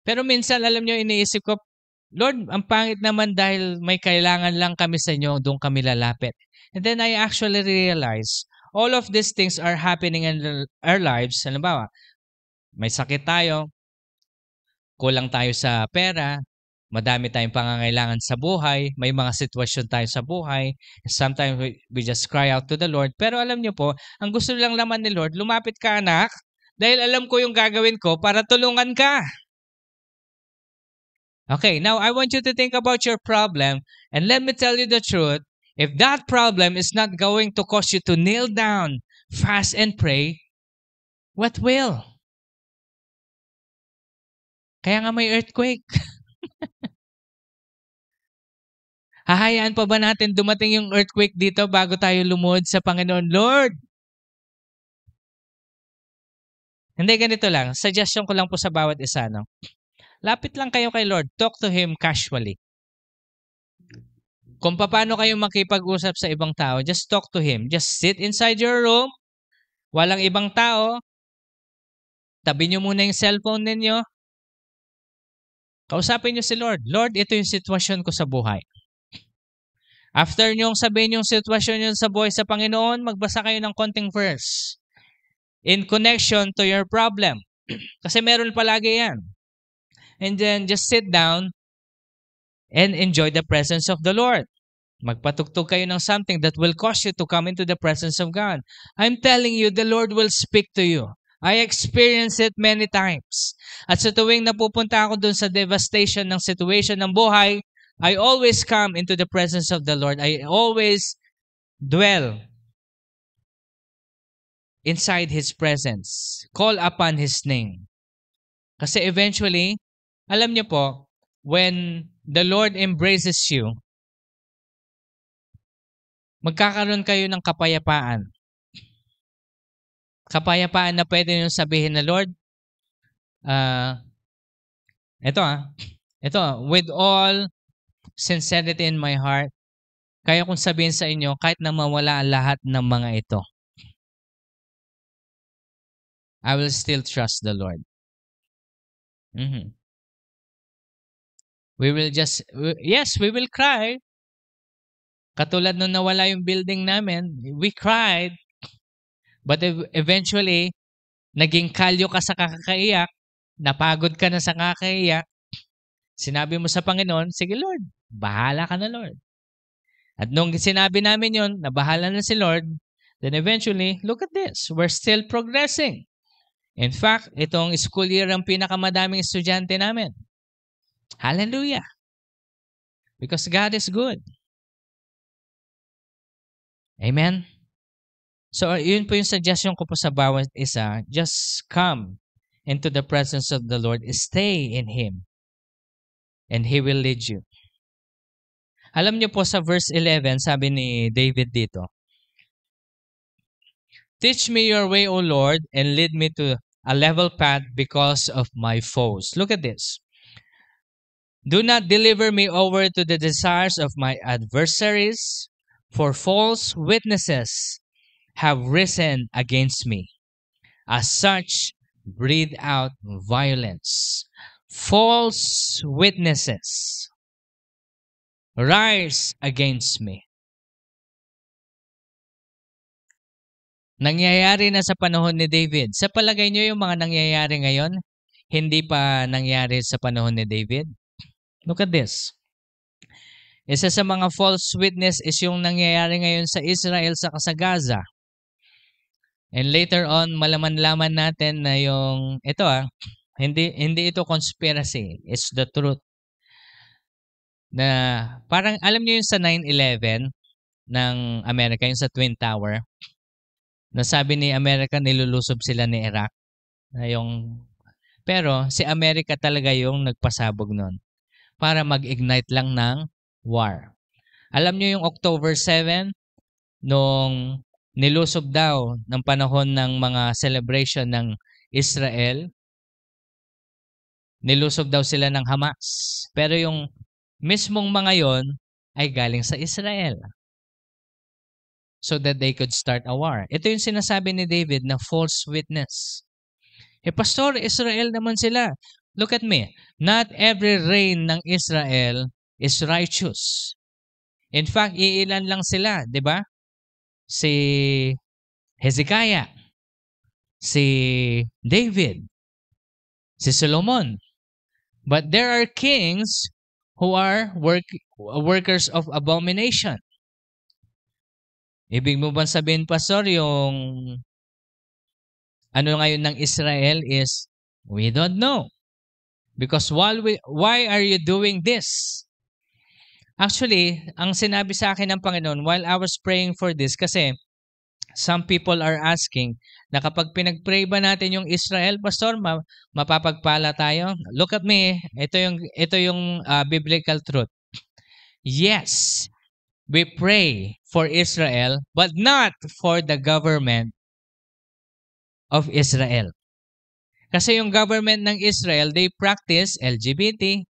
Pero minsan, alam nyo, iniisip ko, Lord, ang pangit naman dahil may kailangan lang kami sa inyo, doon kami lalapit. And then I actually realize, all of these things are happening in our lives. Halimbawa, may sakit tayo, kulang tayo sa pera, madami tayong pangangailangan sa buhay, may mga sitwasyon tayo sa buhay, sometimes we just cry out to the Lord. Pero alam niyo po, ang gusto lang naman ni Lord, lumapit ka anak, dahil alam ko yung gagawin ko para tulungan ka. Okay, now I want you to think about your problem, and let me tell you the truth. If that problem is not going to cause you to kneel down, fast, and pray, what will? Kaya nga may earthquake. Hahayaan pa ba natin dumating yung earthquake dito bago tayo lumuhod sa Panginoon? Lord! Hindi, ganito lang. Suggestion ko lang po sa bawat isa, no? Lapit lang kayo kay Lord. Talk to Him casually. Kung paano kayo makipag-usap sa ibang tao, just talk to Him. Just sit inside your room. Walang ibang tao. Tabi nyo muna yung cellphone ninyo. Kausapin nyo si Lord. Lord, ito yung sitwasyon ko sa buhay. After nyong sabihin yung sitwasyon nyo sa buhay sa Panginoon, magbasa kayo ng konting verse in connection to your problem. Kasi meron palagi yan. And then just sit down and enjoy the presence of the Lord. Magpatugtog kayo ng something that will cause you to come into the presence of God. I'm telling you, the Lord will speak to you. I experienced it many times. At sa tuwing napupunta ako dun sa devastation ng situation ng buhay, I always come into the presence of the Lord. I always dwell inside His presence. Call upon His name. Kasi eventually, alam niyo po, when the Lord embraces you, magkakaroon kayo ng kapayapaan. Kapayapaan na pwede nyo sabihin na, Lord, with all sincerity in my heart, kaya kong sabihin sa inyo, kahit na mawala lahat ng mga ito, I will still trust the Lord. We will cry. Katulad nung nawala yung building namin, we cried. But eventually, naging kalyo ka sa kakaiyak, napagod ka na sa kakaiyak, sinabi mo sa Panginoon, sige Lord, bahala ka na Lord. At nung sinabi namin yon, na bahala na si Lord, then eventually, look at this, we're still progressing. In fact, itong school year ang pinakamadaming estudyante namin. Hallelujah! Because God is good. Amen? So, yun po yung suggestion ko po sa bawat isa. Just come into the presence of the Lord. Stay in Him. And He will lead you. Alam niyo po sa verse 11, sabi ni David dito, teach me your way, O Lord, and lead me to a level path because of my foes. Look at this. Do not deliver me over to the desires of my adversaries, for false witnesses have risen against me. As such, breathe out violence. False witnesses rise against me. Nangyayari na sa panahon ni David. Sa palagay niyo yung mga nangyayari ngayon, hindi pa nangyari sa panahon ni David? Look at this. Isa sa mga false witness is yung nangyayari ngayon sa Israel sa Gaza. And later on, malaman-laman natin na yung, hindi ito conspiracy. It's the truth. Na parang, alam niyo yung sa 9/11 ng Amerika, yung sa Twin Tower, na sabi ni Amerika nilulusob sila ni Iraq. Pero si Amerika talaga yung nagpasabog nun para mag-ignite lang ng war. Alam niyo yung October 7, nung nilusob daw ng panahon ng mga celebration ng Israel, nilusob daw sila ng Hamas. Pero yung mismong mga yon ay galing sa Israel. So that they could start a war. Ito yung sinasabi ni David na false witness. Pastor, Israel naman sila. Look at me. Not every reign ng Israel is righteous. In fact, iilan lang sila, di ba? Si Hezekiah, si David, si Solomon. But there are kings who are workers of abomination. Ibig mo bang sabihin, Pastor, yung ano ngayon ng Israel is, we don't know. Because why are you doing this? Actually, ang sinabi sa akin ng Panginoon while I was praying for this, kasi some people are asking na kapag pinag-pray ba natin yung Israel, Pastor, mapapagpala tayo? Look at me. Ito yung biblical truth. Yes, we pray for Israel, but not for the government of Israel. Kasi yung government ng Israel, they practice LGBT.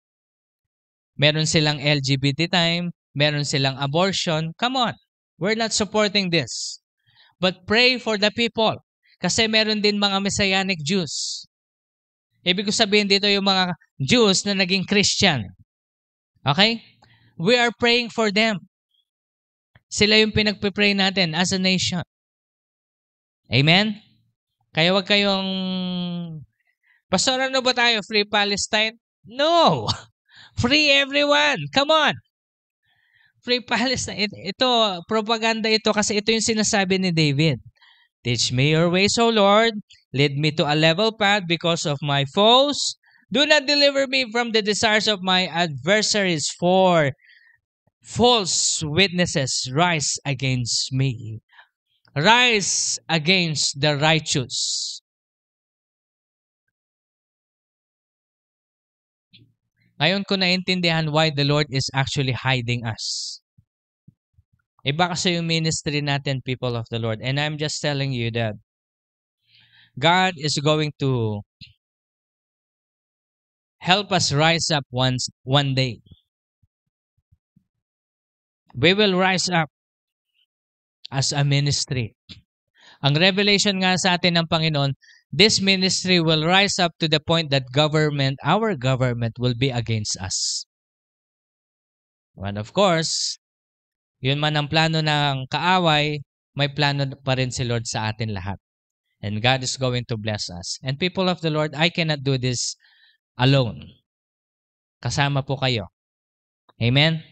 Meron silang LGBT time. Meron silang abortion. Come on. We're not supporting this. But pray for the people. Kasi meron din mga Messianic Jews. Ibig sabihin dito yung mga Jews na naging Christian. Okay? We are praying for them. Sila yung pinagpipray natin as a nation. Amen? Kaya wag kayong, Pastor, ano ba tayo? Free Palestine? No! Free everyone! Come on! Free Palestine. Ito, propaganda ito kasi ito yung sinasabi ni David. Teach me your ways, O Lord. Lead me to a level path because of my foes. Do not deliver me from the desires of my adversaries, for false witnesses rise against me. Rise against the righteous. Ngayon ko naintindihan why the Lord is actually hiding us. Iba kasi yung ministry natin, people of the Lord. And I'm just telling you that God is going to help us rise up one day. We will rise up as a ministry. Ang revelation nga sa atin ng Panginoon, this ministry will rise up to the point that our government will be against us. And of course, yun man ang plano ng kaaway, may plano pa rin si Lord sa atin lahat. And God is going to bless us. And people of the Lord, I cannot do this alone. Kasama po kayo. Amen?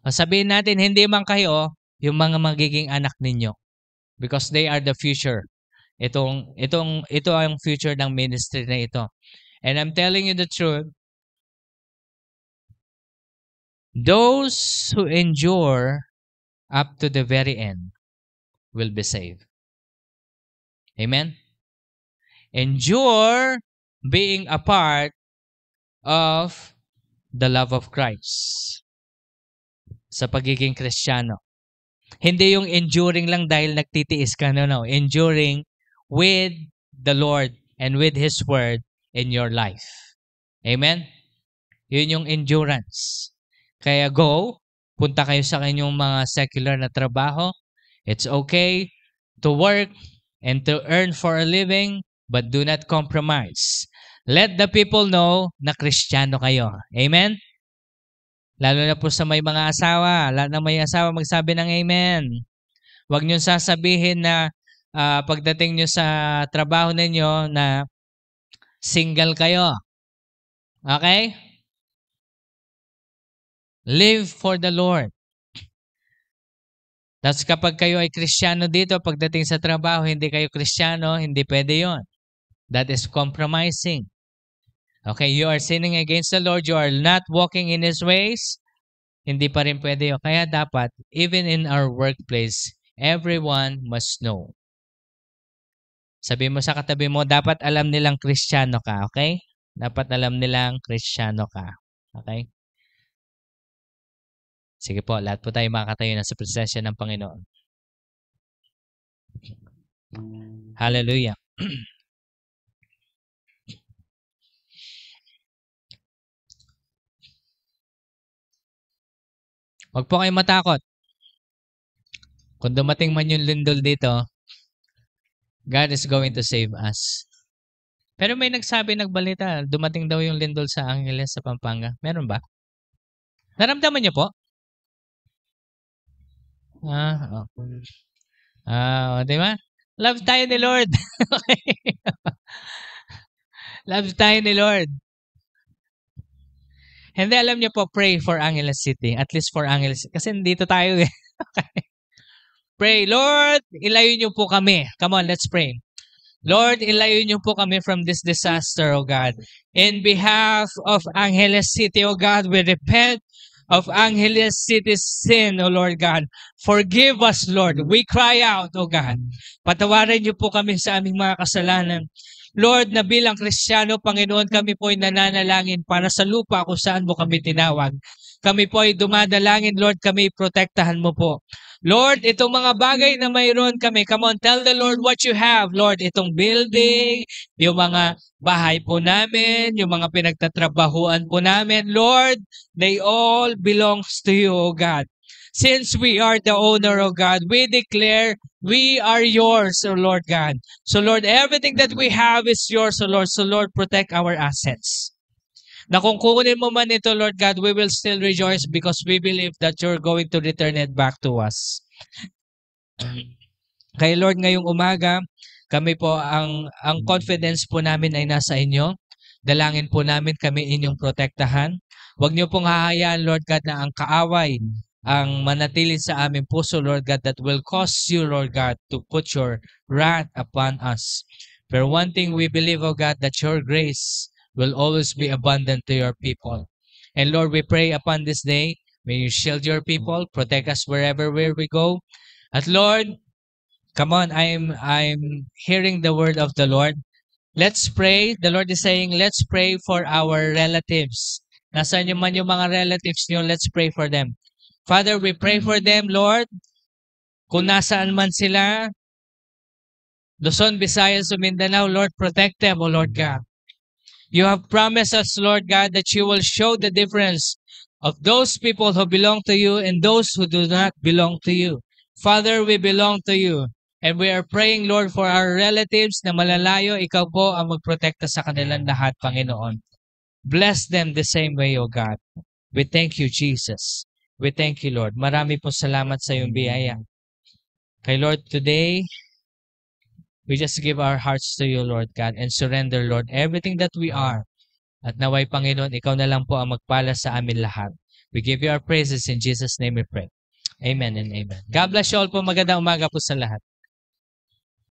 Sabihin natin, hindi man kayo yung mga magiging anak ninyo. Because they are the future. Ito ang future ng ministry na ito. And I'm telling you the truth, those who endure up to the very end will be saved. Amen? Endure being a part of the love of Christ sa pagiging Kristiyano. Hindi yung enduring lang dahil nagtitiis ka. No. Enduring with the Lord and with His Word in your life. Amen? Yun yung endurance. Kaya punta kayo sa kanyang mga secular na trabaho. It's okay to work and to earn for a living, but do not compromise. Let the people know na Kristiyano kayo. Amen? Lalo na po sa may mga asawa. Lahat ng may asawa magsabi ng amen. Huwag nyo sasabihin na pagdating nyo sa trabaho ninyo na single kayo. Okay? Live for the Lord. Tapos kapag kayo ay Kristiyano dito, pagdating sa trabaho, hindi kayo Kristiyano, hindi pwede yon. That is compromising. Okay, you are sinning against the Lord, you are not walking in His ways, hindi pa rin pwede yun. Kaya dapat, even in our workplace, everyone must know. Sabi mo sa katabi mo, dapat alam nilang Kristiyano ka, okay? Dapat alam nilang Kristiyano ka. Okay? Sige po, lahat po tayo makakatayo na sa presensya ng Panginoon. Hallelujah. Huwag po kayong matakot. Kung dumating man yung lindol dito, God is going to save us. Pero may nagbalita, dumating daw yung lindol sa Angeles sa Pampanga. Meron ba? Naramdaman niyo po? Di ba? Love tayo ni Lord. Love tayo ni Lord. Hindi, alam niyo po, pray for Angeles City. At least for Angeles. Kasi dito tayo eh. Okay. Pray, Lord, ilayo niyo po kami. Come on, let's pray. Lord, ilayo niyo po kami from this disaster, O God. In behalf of Angeles City, O God, we repent of Angeles City's sin, O Lord God. Forgive us, Lord. We cry out, O God. Patawarin niyo po kami sa aming mga kasalanan. Lord, na bilang Kristiyano, Panginoon, kami po ay nananalangin para sa lupa kung saan mo kami tinawag. Kami po ay dumadalangin, Lord, kami protektahan mo po. Lord, itong mga bagay na mayroon kami, come on, tell the Lord what you have. Lord, itong building, yung mga bahay po namin, yung mga pinagtatrabahuan po namin, Lord, they all belongs to you, O God. Since we are the owner, O God, we declare we are yours, O Lord God. So Lord, everything that we have is yours, O Lord. So Lord, protect our assets. Na kung kukunin mo man ito, Lord God, we will still rejoice because we believe that you're going to return it back to us. Kaya Lord, ngayong umaga, kami po, ang confidence po namin ay nasa inyo. Dalangin po namin kami inyong protektahan. Huwag niyo pong hahayaan, Lord God, na ang kaaway ang manatili sa aming puso, Lord God, that will cause you, Lord God, to put your wrath upon us. But one thing we believe, O God, that your grace will always be abundant to your people. And Lord, we pray upon this day, may you shield your people, protect us wherever we go. At Lord, come on, I'm hearing the word of the Lord. Let's pray. The Lord is saying, let's pray for our relatives. Nasaan man yung mga relatives niyo, let's pray for them. Father, we pray for them, Lord. Kung nasaan man sila, Luzon, Visayas, Mindanao, Lord, protect them, O Lord God. You have promised us, Lord God, that you will show the difference of those people who belong to you and those who do not belong to you. Father, we belong to you. And we are praying, Lord, for our relatives na malalayo, ikaw po ang magprotekta sa kanilang lahat, Panginoon. Bless them the same way, O God. We thank you, Jesus. We thank you, Lord. Marami po salamat sa iyong biyaya. Kay Lord, today, we just give our hearts to you, Lord God, and surrender, Lord, everything that we are. At naway, Panginoon, ikaw na lang po ang magpala sa amin lahat. We give you our praises in Jesus' name we pray. Amen and amen. God bless you all po. Magandang umaga po sa lahat.